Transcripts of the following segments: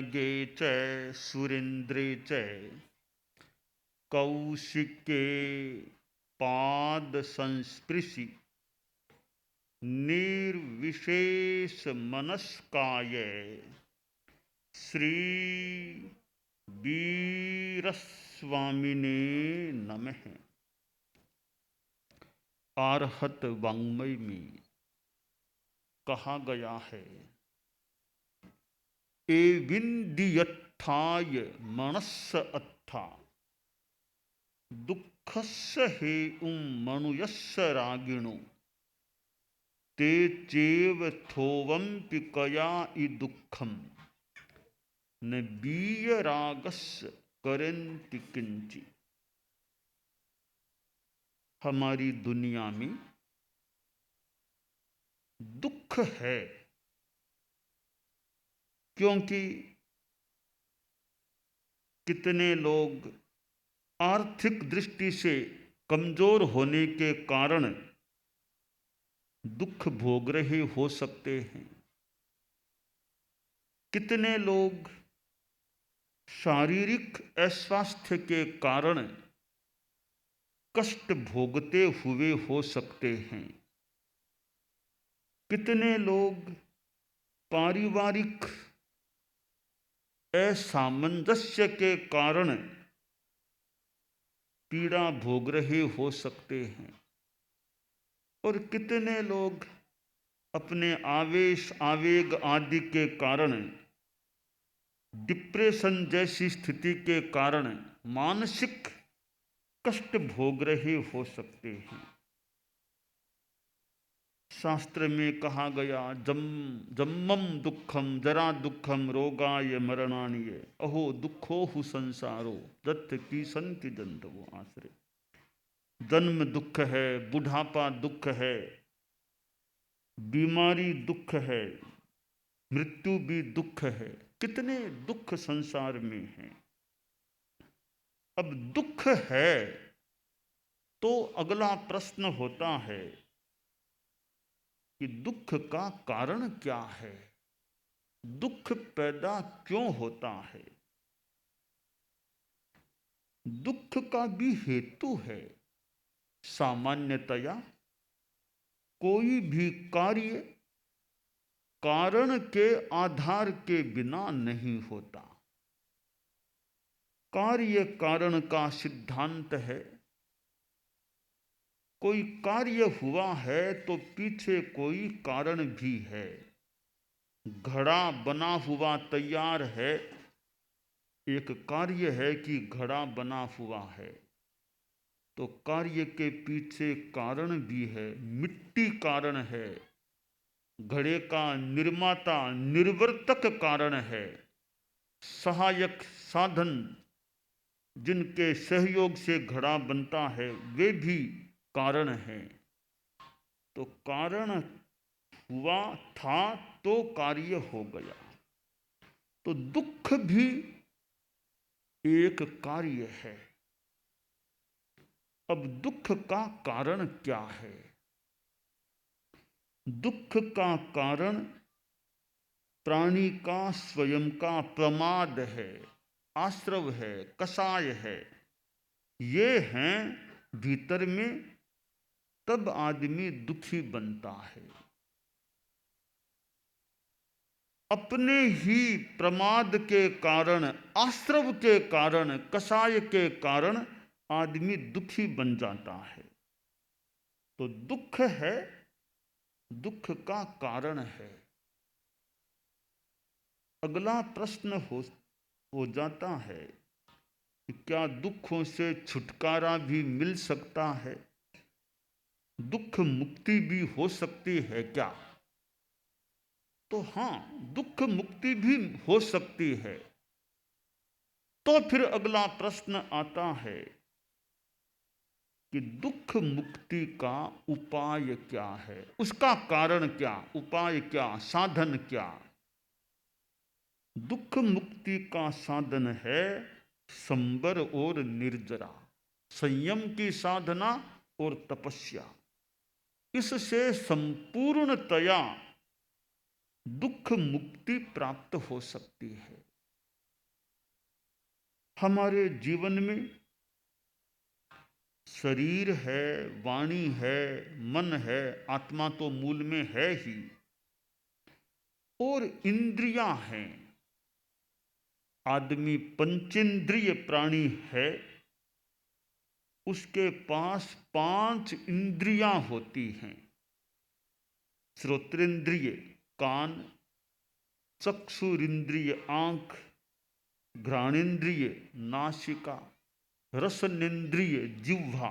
खगे च सुरेन्द्रे च कौशिके पाद संस्पृशि निर्विशेष मनस्काय श्री वीरस्वामिने नमः। आर्हत वाङ्मय में कहा गया है, एविन्द्यत्थाय मनस्स अत्था दुःखस्य हेतुं मनुयस्य रागिणो ते चैव थोवंपि कया इ दुःखं न वीयरागस्य करन्ति किंचि। हमारी दुनिया में दुख है क्योंकि कितने लोग आर्थिक दृष्टि से कमजोर होने के कारण दुख भोग रहे हो सकते हैं। कितने लोग शारीरिक अस्वास्थ्य के कारण कष्ट भोगते हुए हो सकते हैं। कितने लोग पारिवारिक असामंजस्य के कारण पीड़ा भोग रहे हो सकते हैं और कितने लोग अपने आवेश आवेग आदि के कारण डिप्रेशन जैसी स्थिति के कारण मानसिक कष्ट भोग रहे हो सकते हैं। शास्त्र में कहा गया, जम्मम दुखम जरा दुखम रोगाय मरणानिय अहो दुखो हु संसारो दत्त की संति जंतवो आश्रय। जन्म दुख है, बुढ़ापा दुख है, बीमारी दुख है, मृत्यु भी दुख है। कितने दुख संसार में हैं। अब दुख है तो अगला प्रश्न होता है कि दुख का कारण क्या है, दुख पैदा क्यों होता है। दुख का भी हेतु है। सामान्यतया कोई भी कार्य कारण के आधार के बिना नहीं होता। कार्य कारण का सिद्धांत है। कोई कार्य हुआ है तो पीछे कोई कारण भी है। घड़ा बना हुआ तैयार है, एक कार्य है कि घड़ा बना हुआ है, तो कार्य के पीछे कारण भी है। मिट्टी कारण है, घड़े का निर्माता निर्वर्तक कारण है। सहायक साधन जिनके सहयोग से घड़ा बनता है वे भी कारण है। तो कारण हुआ था तो कार्य हो गया। तो दुख भी एक कार्य है। अब दुख का कारण क्या है। दुख का कारण प्राणी का स्वयं का प्रमाद है, आश्रव है, कषाय है। ये हैं भीतर में, तब आदमी दुखी बनता है। अपने ही प्रमाद के कारण, आश्रव के कारण, कषाय के कारण आदमी दुखी बन जाता है। तो दुख है, दुख का कारण है। अगला प्रश्न हो जाता है कि क्या दुखों से छुटकारा भी मिल सकता है, दुख मुक्ति भी हो सकती है क्या। तो हां, दुख मुक्ति भी हो सकती है। तो फिर अगला प्रश्न आता है कि दुख मुक्ति का उपाय क्या है, उसका कारण क्या, उपाय क्या, साधन क्या। दुख मुक्ति का साधन है संबर और निर्जरा, संयम की साधना और तपस्या। इससे संपूर्णतया दुख मुक्ति प्राप्त हो सकती है। हमारे जीवन में शरीर है, वाणी है, मन है, आत्मा तो मूल में है ही, और इंद्रियां हैं। आदमी पंचेंद्रिय प्राणी है, उसके पास 5 इंद्रियां होती हैं। श्रोत्रेंद्रिय कान, चक्षुरिंद्रिय आंख, घ्राणेन्द्रिय नासिका, रसनेन्द्रिय जिह्वा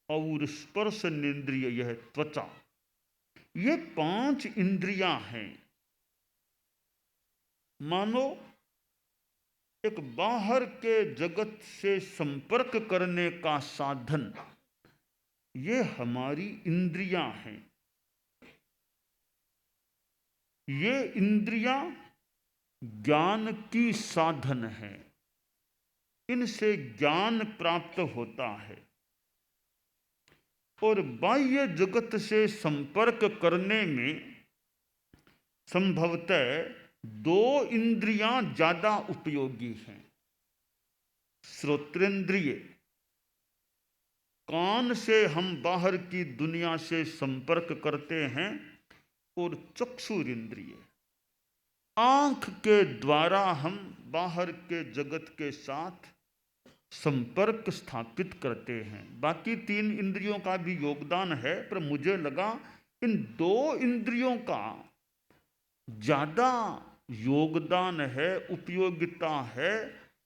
और स्पर्शनेन्द्रिय यह त्वचा। ये 5 इंद्रियां हैं। मानो एक बाहर के जगत से संपर्क करने का साधन ये हमारी इंद्रियां हैं। ये इंद्रियां ज्ञान की साधन है, इनसे ज्ञान प्राप्त होता है। और बाह्य जगत से संपर्क करने में संभवतः 2 इंद्रियां ज्यादा उपयोगी हैं। श्रोत्रेंद्रिय, कान से हम बाहर की दुनिया से संपर्क करते हैं, और चक्षुरिंद्रिय, आंख के द्वारा हम बाहर के जगत के साथ संपर्क स्थापित करते हैं। बाकी 3 इंद्रियों का भी योगदान है, पर मुझे लगा इन 2 इंद्रियों का ज्यादा योगदान है, उपयोगिता है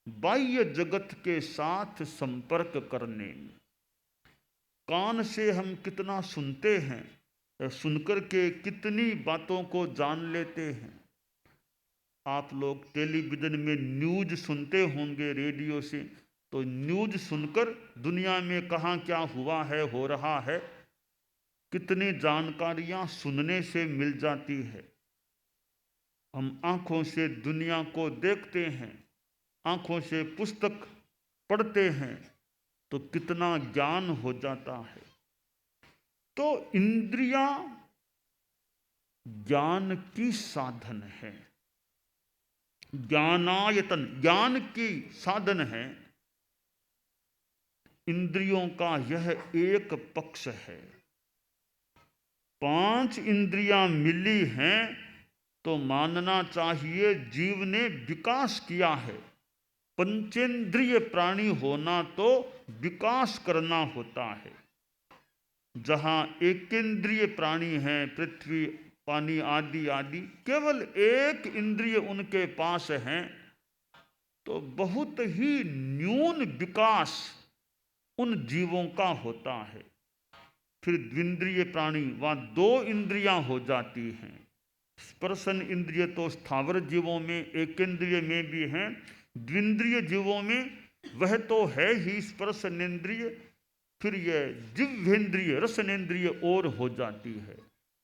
बाह्य जगत के साथ संपर्क करने में। कान से हम कितना सुनते हैं, सुनकर के कितनी बातों को जान लेते हैं। आप लोग टेलीविजन में न्यूज सुनते होंगे, रेडियो से, तो न्यूज सुनकर दुनिया में कहाँ क्या हुआ है, हो रहा है, कितनी जानकारियां सुनने से मिल जाती है। हम आंखों से दुनिया को देखते हैं, आंखों से पुस्तक पढ़ते हैं, तो कितना ज्ञान हो जाता है। तो इंद्रियां ज्ञान की साधन है, ज्ञानायतन ज्ञान की साधन है। इंद्रियों का यह एक पक्ष है। 5 इंद्रियां मिली हैं तो मानना चाहिए जीव ने विकास किया है। पंचेंद्रिय प्राणी होना तो विकास करना होता है। जहां एकेंद्रिय प्राणी हैं, पृथ्वी, पानी आदि आदि, केवल एक इंद्रिय उनके पास हैं, तो बहुत ही न्यून विकास उन जीवों का होता है। फिर द्विंद्रिय प्राणी, वहां 2 इंद्रियां हो जाती हैं। स्पर्शन इंद्रिय तो स्थावर जीवों में, एकेंद्रिय में भी हैं। द्विंद्रिय जीवों में वह तो है ही स्पर्शनेन्द्रिय, फिर यह जिह्वेन्द्रिय रसनेन्द्रिय और हो जाती है।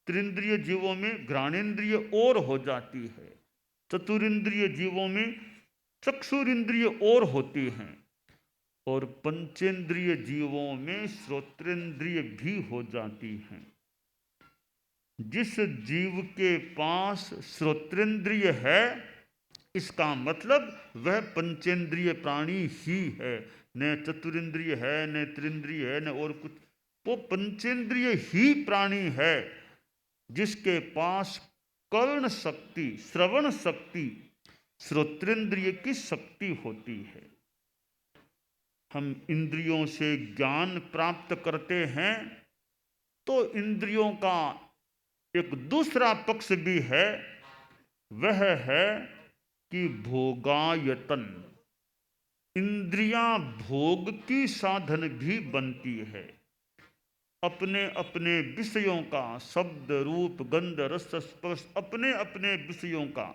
त्रिंद्रिय जीवों में घ्राणेन्द्रिय और हो जाती है। चतुरिंद्रिय जीवों में चक्षुरिंद्रिय और होती हैं, और पंचेंद्रिय जीवों में श्रोत्रेंद्रिय भी हो जाती हैं। जिस जीव के पास श्रोत्रेंद्रिय है, इसका मतलब वह पंचेंद्रिय प्राणी ही है, न चतुरिंद्रिय है, न त्रिंद्रिय है, न और कुछ। वो पंचेंद्रिय ही प्राणी है जिसके पास कर्ण शक्ति, श्रवण शक्ति, श्रोत्रेंद्रिय की शक्ति होती है। हम इंद्रियों से ज्ञान प्राप्त करते हैं, तो इंद्रियों का एक दूसरा पक्ष भी है, वह है कि भोगायतन। इंद्रियां भोग की साधन भी बनती है। अपने अपने विषयों का, शब्द रूप गंध रस स्पर्श, अपने अपने विषयों का,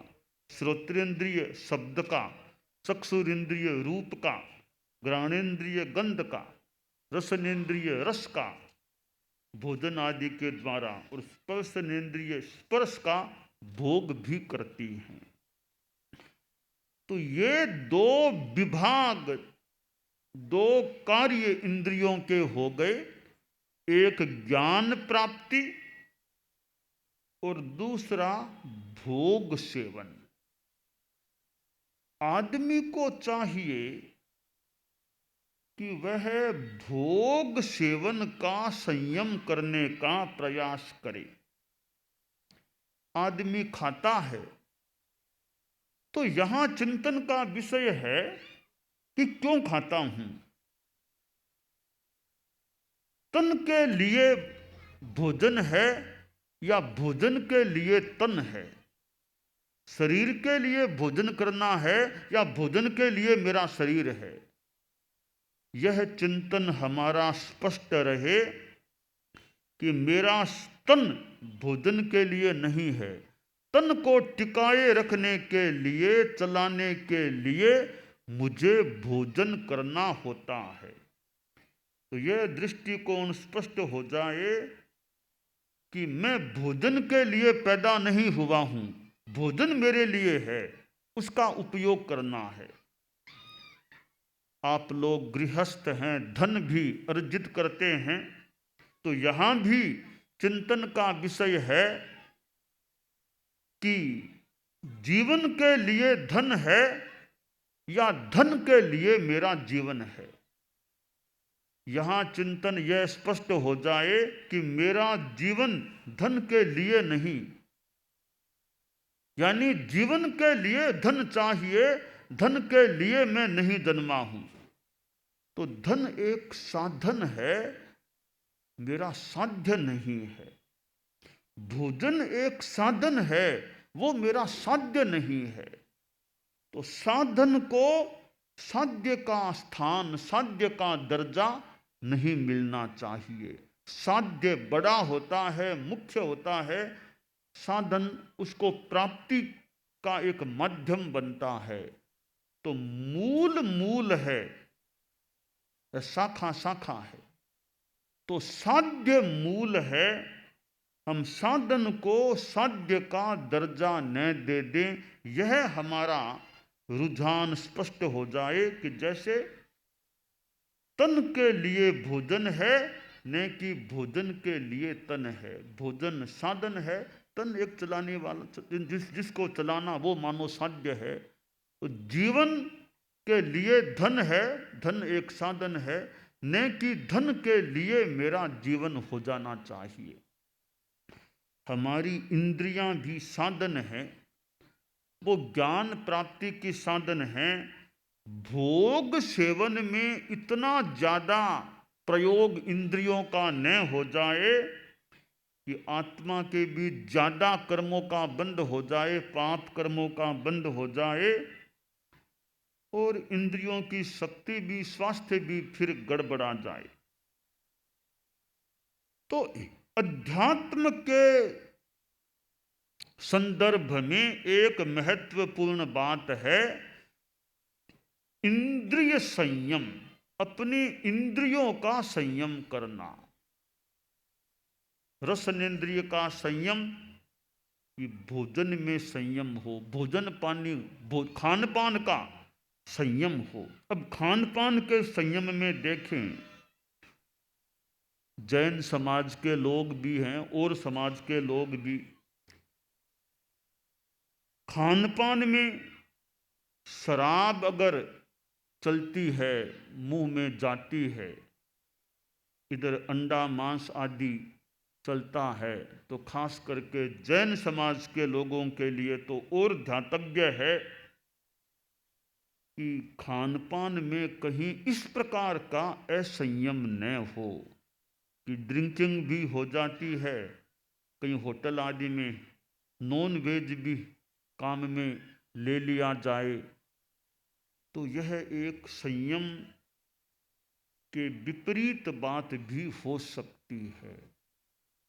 श्रोत्रेंद्रिय शब्द का, चक्षुरेंद्रिय रूप का, घ्राणेन्द्रिय गंध का, रसनेन्द्रिय रस का, भोजन आदि के द्वारा, और स्पर्शनेन्द्रिय स्पर्श का भोग भी करती हैं। तो ये 2 विभाग, 2 कार्य इंद्रियों के हो गए। एक ज्ञान प्राप्ति और दूसरा भोग सेवन। आदमी को चाहिए कि वह भोग सेवन का संयम करने का प्रयास करे। आदमी खाता है तो यहां चिंतन का विषय है कि क्यों खाता हूं। तन के लिए भोजन है या भोजन के लिए तन है? शरीर के लिए भोजन करना है या भोजन के लिए मेरा शरीर है? यह चिंतन हमारा स्पष्ट रहे कि मेरा तन भोजन के लिए नहीं है। तन को टिकाए रखने के लिए, चलाने के लिए मुझे भोजन करना होता है। तो यह दृष्टिकोण स्पष्ट हो जाए कि मैं भोजन के लिए पैदा नहीं हुआ हूं, भोजन मेरे लिए है, उसका उपयोग करना है। आप लोग गृहस्थ हैं, धन भी अर्जित करते हैं, तो यहां भी चिंतन का विषय है कि जीवन के लिए धन है या धन के लिए मेरा जीवन है। यहां चिंतन यह स्पष्ट हो जाए कि मेरा जीवन धन के लिए नहीं, यानी जीवन के लिए धन चाहिए, धन के लिए मैं नहीं जन्मा हूं। तो धन एक साधन है, मेरा साध्य नहीं है। भोजन एक साधन है, वो मेरा साध्य नहीं है। तो साधन को साध्य का स्थान, साध्य का दर्जा नहीं मिलना चाहिए। साध्य बड़ा होता है, मुख्य होता है, साधन उसको प्राप्ति का एक माध्यम बनता है। तो मूल मूल है, शाखा शाखा है। तो साध्य मूल है। हम साधन को साध्य का दर्जा न दे दें, यह हमारा रुझान स्पष्ट हो जाए कि जैसे तन के लिए भोजन है, न कि भोजन के लिए तन है। भोजन साधन है, तन एक चलाने वाला, जिसको चलाना वो मानो साध्य है। तो जीवन के लिए धन है, धन एक साधन है, न कि धन के लिए मेरा जीवन हो जाना चाहिए। हमारी इंद्रियां भी साधन है, वो ज्ञान प्राप्ति की साधन है। भोग सेवन में इतना ज्यादा प्रयोग इंद्रियों का न हो जाए कि आत्मा के भी ज्यादा कर्मों का बंध हो जाए, पाप कर्मों का बंध हो जाए, और इंद्रियों की शक्ति भी, स्वास्थ्य भी फिर गड़बड़ा जाए। तो अध्यात्म के संदर्भ में एक महत्वपूर्ण बात है इंद्रिय संयम, अपनी इंद्रियों का संयम करना। रसनेन्द्रिय का संयम, कि भोजन में संयम हो, भोजन पानी खान पान का संयम हो। अब खान पान के संयम में देखें, जैन समाज के लोग भी हैं और समाज के लोग भी खान पान में शराब अगर चलती है, मुंह में जाती है, इधर अंडा मांस आदि चलता है, तो खास करके जैन समाज के लोगों के लिए तो और ध्यातव्य है कि खान पान में कहीं इस प्रकार का असंयम न हो कि ड्रिंकिंग भी हो जाती है। कहीं होटल आदि में नॉन वेज भी काम में ले लिया जाए, तो यह एक संयम के विपरीत बात भी हो सकती है।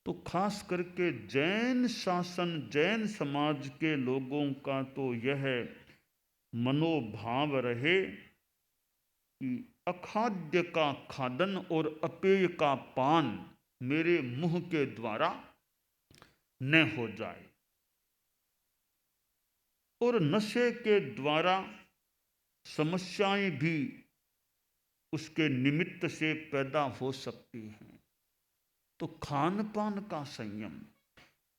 तो खास करके जैन शासन, जैन समाज के लोगों का तो यह मनोभाव रहे कि अखाद्य का खादन और अपेय का पान मेरे मुंह के द्वारा न हो जाए, और नशे के द्वारा समस्याएं भी उसके निमित्त से पैदा हो सकती हैं। तो खान पान का संयम,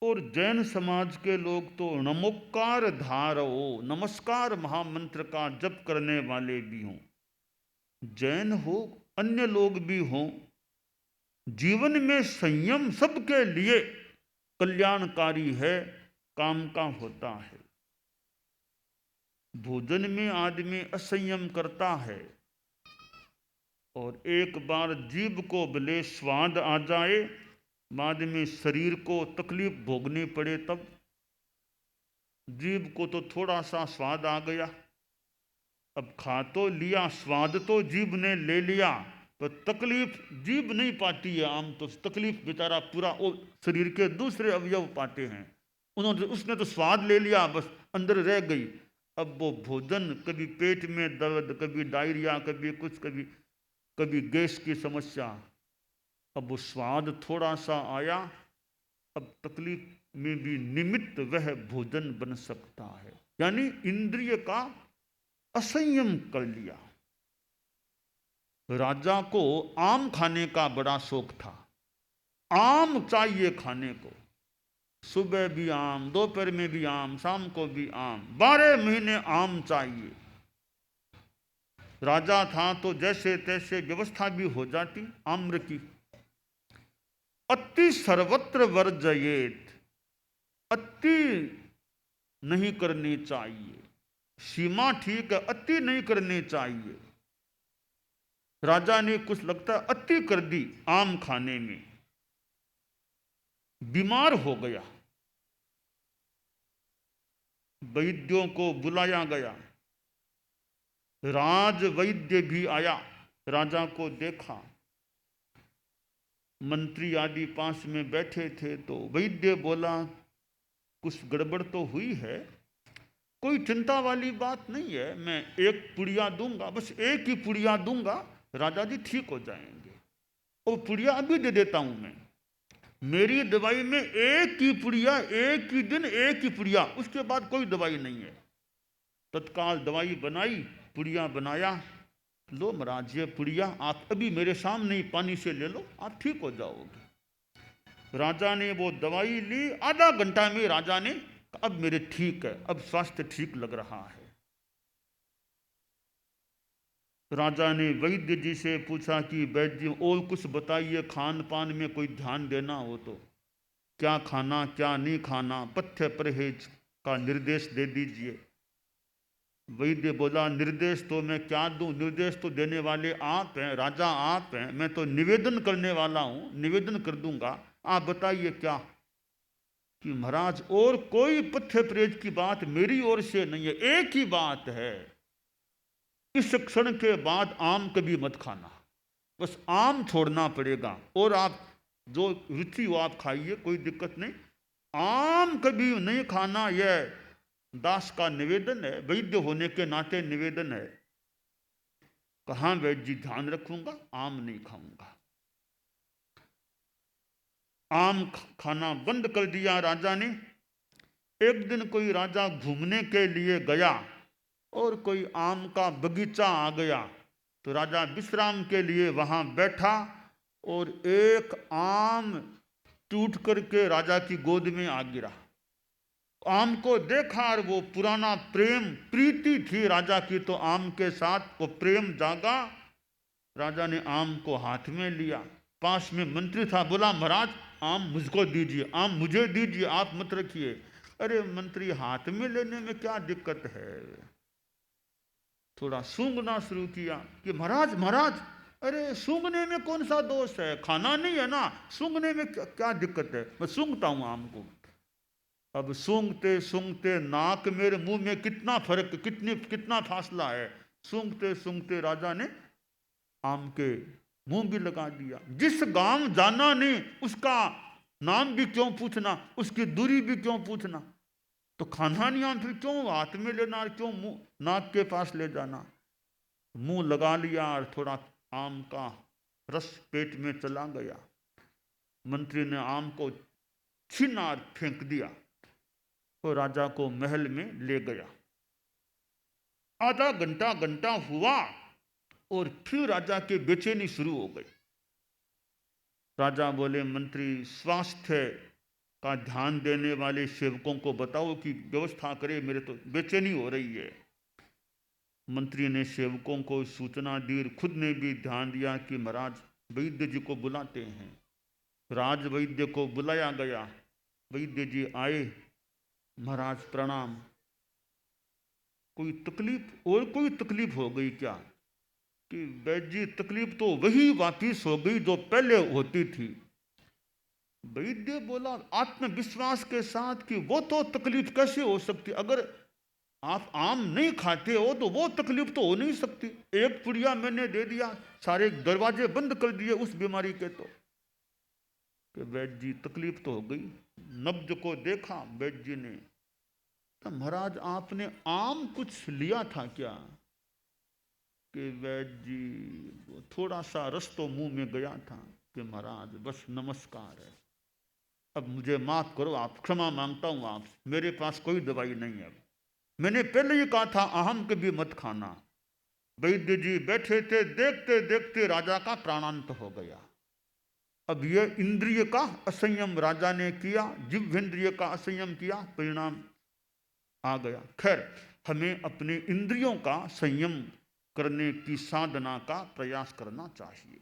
और जैन समाज के लोग तो नमोकार धारो, नमस्कार महामंत्र का जप करने वाले भी हों, जैन हो अन्य लोग भी हों, जीवन में संयम सबके लिए कल्याणकारी है, काम का होता है। भोजन में आदमी असंयम करता है और एक बार जीभ को भले स्वाद आ जाए, बाद में शरीर को तकलीफ भोगनी पड़े तब। जीभ को तो थोड़ा सा स्वाद आ गया, अब खा तो लिया, स्वाद तो जीभ ने ले लिया, तो तकलीफ जीभ नहीं पाती है आम, तो तकलीफ बेचारा पूरा वो शरीर के दूसरे अवयव पाते हैं। उसने तो स्वाद ले लिया, बस अंदर रह गई। अब वो भोजन, कभी पेट में दर्द, कभी डायरिया, कभी कुछ, कभी गैस की समस्या, अब वो स्वाद थोड़ा सा आया, अब तकलीफ में भी निमित्त वह भोजन बन सकता है। यानी इंद्रिय का असंयम कर लिया। राजा को आम खाने का बड़ा शौक था, आम चाहिए खाने को, सुबह भी आम, दोपहर में भी आम, शाम को भी आम, 12 महीने आम चाहिए। राजा था तो जैसे तैसे व्यवस्था भी हो जाती आम्र की। अति सर्वत्र वर्जयेत, अति नहीं करनी चाहिए, सीमा ठीक है, अति नहीं करनी चाहिए। राजा ने कुछ लगता है अति कर दी आम खाने में, बीमार हो गया। वैद्यों को बुलाया गया, राज वैद्य भी आया, राजा को देखा, मंत्री आदि पास में बैठे थे, तो वैद्य बोला कुछ गड़बड़ तो हुई है, कोई चिंता वाली बात नहीं है, मैं एक पुड़िया दूंगा, बस एक ही पुड़िया दूंगा, राजा जी ठीक हो जाएंगे। और पुड़िया अभी दे देता हूं मैं, मेरी दवाई में एक ही पुड़िया, एक ही दिन एक ही पुड़िया, उसके बाद कोई दवाई नहीं है। तत्काल दवाई बनाई, पुड़िया बनाया, लो महाराज ये पुड़िया आप अभी मेरे सामने ही पानी से ले लो, आप ठीक हो जाओगे। राजा ने वो दवाई ली, आधा घंटा में राजा ने अब मेरे ठीक है, अब स्वास्थ्य ठीक लग रहा है। राजा ने वैद्य जी से पूछा कि वैद्य जी और कुछ बताइए, खान पान में कोई ध्यान देना हो तो, क्या खाना क्या नहीं खाना, पथ्य परहेज का निर्देश दे दीजिए। वैद्य बोला निर्देश तो मैं क्या दूं, निर्देश तो देने वाले आप हैं, राजा आप हैं, मैं तो निवेदन करने वाला हूं, निवेदन कर दूंगा, आप बताइए क्या। कि महाराज और कोई पथ्य परहेज की बात मेरी ओर से नहीं है, एक ही बात है, इस क्षण के बाद आम कभी मत खाना, बस आम छोड़ना पड़ेगा, और आप जो रुचि हो आप खाइए, कोई दिक्कत नहीं, आम कभी नहीं खाना, यह दास का निवेदन है, वैद्य होने के नाते निवेदन है। कहाँ वैद्य जी ध्यान रखूंगा, आम नहीं खाऊंगा। आम खाना बंद कर दिया राजा ने। एक दिन कोई राजा घूमने के लिए गया और कोई आम का बगीचा आ गया, तो राजा विश्राम के लिए वहां बैठा और एक आम टूट करके राजा की गोद में आ गिरा। आम को देखा और वो पुराना प्रेम प्रीति थी राजा की, तो आम के साथ वो प्रेम जागा। राजा ने आम को हाथ में लिया, पास में मंत्री था, बोला महाराज आम मुझको दीजिए, आम मुझे दीजिए, आप मत रखिए। अरे मंत्री हाथ में लेने में क्या दिक्कत है, थोड़ा सूंघना शुरू किया कि महाराज महाराज, अरे सूंघने में कौन सा दोष है, खाना नहीं है ना, सूंघने में क्या दिक्कत है, मैं सूंघता हूं आम को। अब सूंघते सूंघते नाक मेरे मुंह में कितना फर्क, कितना फासला है, सूंघते सूंघते राजा ने आम के मुंह भी लगा दिया। जिस गांव जाना नहीं उसका नाम भी क्यों पूछना, उसकी दूरी भी क्यों पूछना, तो खाना नहीं आम फिर क्यों हाथ में लेना, क्यों मुंह नाक के पास ले जाना। मुंह लगा लिया और थोड़ा आम का रस पेट में चला गया। मंत्री ने आम को छीना और फेंक दिया, तो राजा को महल में ले गया। आधा घंटा हुआ और फिर राजा के बेचैनी शुरू हो गई। राजा बोले मंत्री स्वास्थ्य का ध्यान देने वाले सेवकों को बताओ कि व्यवस्था करे, मेरे तो बेचैनी हो रही है। मंत्री ने सेवकों को सूचना दी, खुद ने भी ध्यान दिया कि महाराज वैद्य जी को बुलाते हैं। राज वैद्य को बुलाया गया। वैद्य जी आए। महाराज प्रणाम। कोई तकलीफ और कोई तकलीफ हो गई क्या? कि वैद्य जी तकलीफ तो वही वापिस हो गई जो पहले होती थी। वैद्य बोला आत्मविश्वास के साथ कि वो तो तकलीफ कैसे हो सकती, अगर आप आम नहीं खाते हो तो वो तकलीफ तो हो नहीं सकती। एक पुड़िया मैंने दे दिया, सारे दरवाजे बंद कर दिए उस बीमारी के। तो कि वैद्य जी तकलीफ तो हो गई। नब्ज को देखा वैद्य जी ने, तो महाराज आपने आम कुछ लिया था क्या? कि वैद्य जी थोड़ा सा रस तो मुंह में गया था। कि महाराज बस नमस्कार है, अब मुझे माफ करो, आप क्षमा मांगता हूं आप, मेरे पास कोई दवाई नहीं है। मैंने पहले ही कहा था अहम कभी मत खाना। वैद्य जी बैठे थे, देखते देखते राजा का प्राणांत हो गया। अब ये इंद्रिय का असंयम राजा ने किया, जिह्वेंद्रिय का असंयम किया, परिणाम आ गया। खैर, हमें अपने इंद्रियों का संयम करने की साधना का प्रयास करना चाहिए।